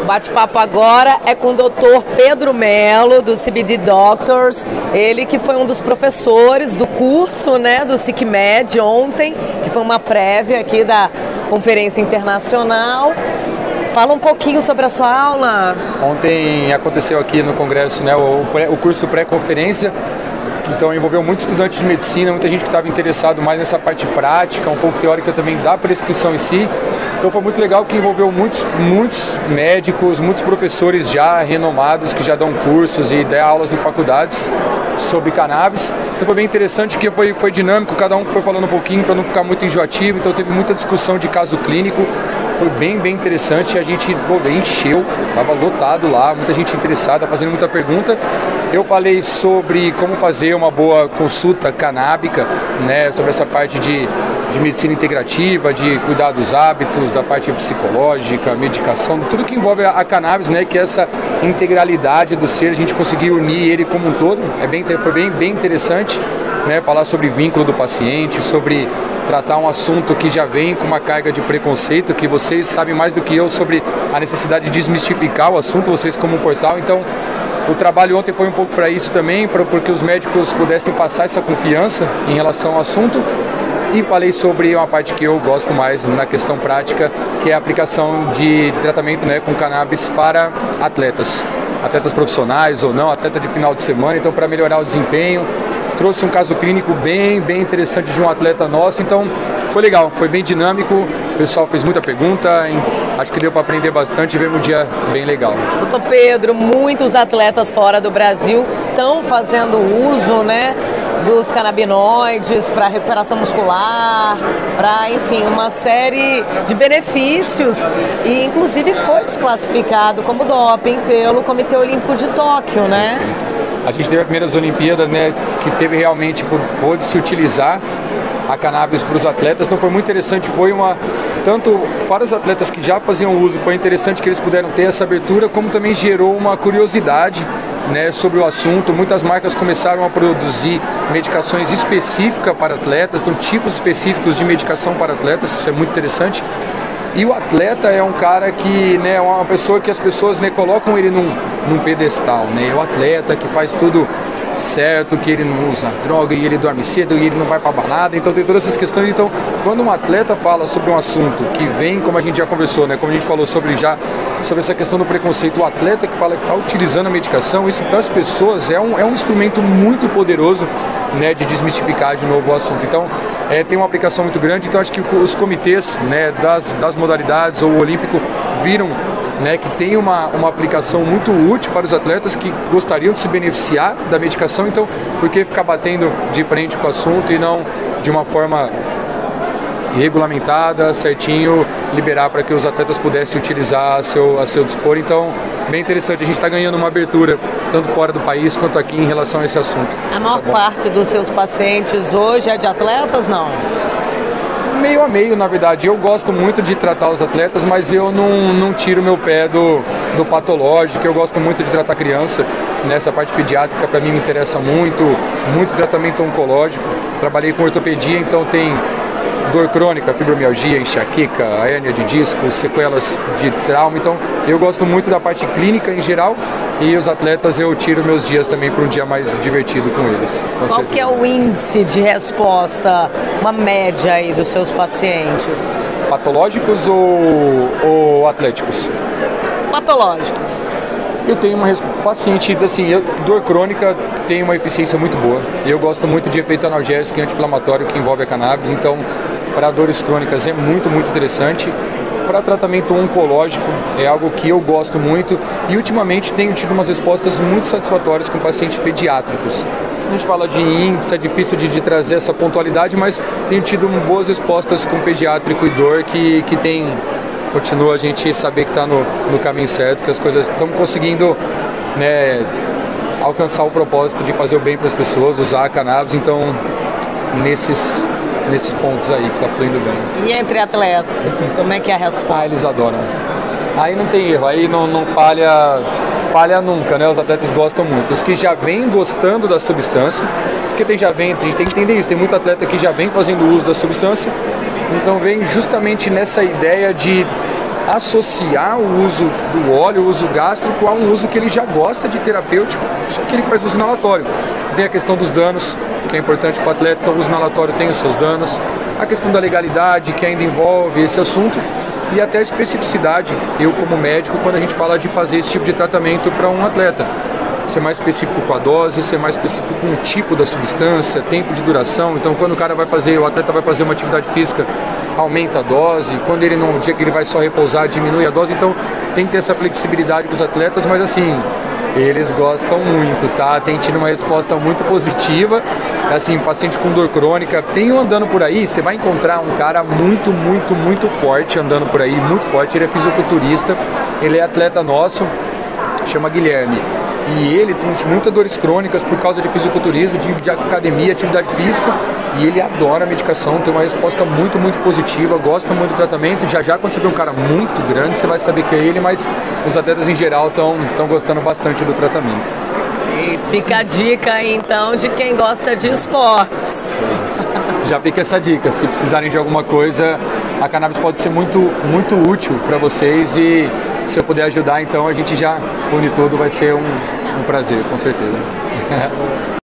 bate-papo agora é com o Dr. Pedro Mello, do CBD Doctors, ele que foi um dos professores do curso, né, do SICMED ontem, que foi uma prévia aqui da Conferência Internacional. Fala um pouquinho sobre a sua aula. Ontem aconteceu aqui no Congresso, né, o curso pré-conferência, que então envolveu muitos estudantes de medicina, muita gente que estava interessado mais nessa parte prática, um pouco teórica também da prescrição em si. Então foi muito legal que envolveu muitos médicos, muitos professores já renomados que já dão cursos e dão aulas em faculdades sobre cannabis. Então foi bem interessante que foi dinâmico, cada um foi falando um pouquinho para não ficar muito enjoativo, então teve muita discussão de caso clínico. Foi bem interessante, a gente encheu, estava lotado lá, muita gente interessada, fazendo muita pergunta. Eu falei sobre como fazer uma boa consulta canábica, né, sobre essa parte de medicina integrativa, de cuidar dos hábitos, da parte psicológica, medicação, tudo que envolve a cannabis, né, que é essa integralidade do ser, a gente conseguir unir ele como um todo. Foi bem interessante, né, falar sobre vínculo do paciente, sobre tratar um assunto que já vem com uma carga de preconceito, que vocês sabem mais do que eu sobre a necessidade de desmistificar o assunto, vocês como um portal. Então, o trabalho ontem foi um pouco para isso também, porque os médicos pudessem passar essa confiança em relação ao assunto. E falei sobre uma parte que eu gosto mais na questão prática, que é a aplicação de tratamento, né, com cannabis para atletas profissionais ou não, atleta de final de semana, então para melhorar o desempenho. Trouxe um caso clínico bem interessante de um atleta nosso, então foi legal, foi bem dinâmico, o pessoal fez muita pergunta, acho que deu para aprender bastante e ver um dia bem legal. Doutor Pedro, muitos atletas fora do Brasil estão fazendo uso, né, dos canabinoides para recuperação muscular, para, enfim, uma série de benefícios, e inclusive foi desclassificado como doping pelo Comitê Olímpico de Tóquio, né? A gente teve as primeiras Olimpíadas, né, que teve realmente, pôde se utilizar a cannabis para os atletas, então foi muito interessante, tanto para os atletas que já faziam uso, foi interessante que eles puderam ter essa abertura, como também gerou uma curiosidade, né, sobre o assunto. Muitas marcas começaram a produzir medicações específicas para atletas, então tipos específicos de medicação para atletas, isso é muito interessante. E o atleta é um cara que, né, é uma pessoa que as pessoas, né, colocam ele num pedestal, né, é o atleta que faz tudo certo, que ele não usa droga e ele dorme cedo e ele não vai pra balada, então tem todas essas questões. Então, quando um atleta fala sobre um assunto que vem, como a gente já conversou, né, como a gente falou sobre essa questão do preconceito, o atleta que fala que está utilizando a medicação, isso para as pessoas é um instrumento muito poderoso, né, de desmistificar de novo o assunto. Então, tem uma aplicação muito grande, então acho que os comitês, né, das modalidades ou o olímpico viram, né, que tem uma aplicação muito útil para os atletas que gostariam de se beneficiar da medicação, então por que ficar batendo de frente com o assunto e não de uma forma regulamentada, certinho, liberar para que os atletas pudessem utilizar a seu dispor. Então, bem interessante, a gente está ganhando uma abertura, tanto fora do país quanto aqui, em relação a esse assunto. A maior parte dos seus pacientes hoje é de atletas, não? Meio a meio, na verdade. Eu gosto muito de tratar os atletas, mas eu não tiro meu pé do patológico. Eu gosto muito de tratar criança. Nessa parte pediátrica, para mim, me interessa muito tratamento oncológico. Trabalhei com ortopedia, então tem dor crônica, fibromialgia, enxaqueca, hérnia de disco, sequelas de trauma. Então, eu gosto muito da parte clínica em geral, e os atletas eu tiro meus dias também para um dia mais divertido com eles. Qual que é o índice de resposta, uma média aí dos seus pacientes? Patológicos ou atléticos? Patológicos. Eu tenho uma paciente, assim, dor crônica tem uma eficiência muito boa. Eu gosto muito de efeito analgésico e anti-inflamatório que envolve a cannabis, então para dores crônicas é muito interessante. Para tratamento oncológico é algo que eu gosto muito e ultimamente tenho tido umas respostas muito satisfatórias com pacientes pediátricos. A gente fala de índice, é difícil de trazer essa pontualidade, mas tenho tido boas respostas com pediátrico e dor que tem, continua a gente saber que está no caminho certo, que as coisas estão conseguindo, né, alcançar o propósito de fazer o bem para as pessoas, usar a cannabis, então nesses pontos aí que está fluindo bem. E entre atletas, como é que é a resposta? Eles adoram. Aí não tem erro, aí não falha nunca, né? Os atletas gostam muito. Os que já vêm gostando da substância, porque tem que entender isso, tem muito atleta que já vem fazendo uso da substância, então vem justamente nessa ideia de associar o uso do óleo, o uso gástrico, a um uso que ele já gosta de terapêutico, só que ele faz uso inalatório. Tem a questão dos danos, que é importante para o atleta, então o uso inalatório tem os seus danos. A questão da legalidade, que ainda envolve esse assunto, e até a especificidade, eu como médico, quando a gente fala de fazer esse tipo de tratamento para um atleta. Ser mais específico com a dose, ser mais específico com o tipo da substância, tempo de duração. Então quando o atleta vai fazer uma atividade física, aumenta a dose. Quando ele no dia que ele vai só repousar, diminui a dose. Então tem que ter essa flexibilidade com os atletas, mas assim, eles gostam muito, tá? Tem tido uma resposta muito positiva. Assim, paciente com dor crônica, tem andando por aí, você vai encontrar um cara muito forte andando por aí, muito forte. Ele é fisiculturista, ele é atleta nosso, chama Guilherme. E ele tem muitas dores crônicas por causa de fisiculturismo, de academia, atividade física. E ele adora a medicação, tem uma resposta muito positiva, gosta muito do tratamento. Já quando você vê um cara muito grande, você vai saber que é ele, mas os atletas em geral estão gostando bastante do tratamento. Fica a dica aí, então, de quem gosta de esportes. Já fica essa dica, se precisarem de alguma coisa, a cannabis pode ser muito útil para vocês, e se eu puder ajudar, então a gente já une tudo, vai ser um prazer, com certeza.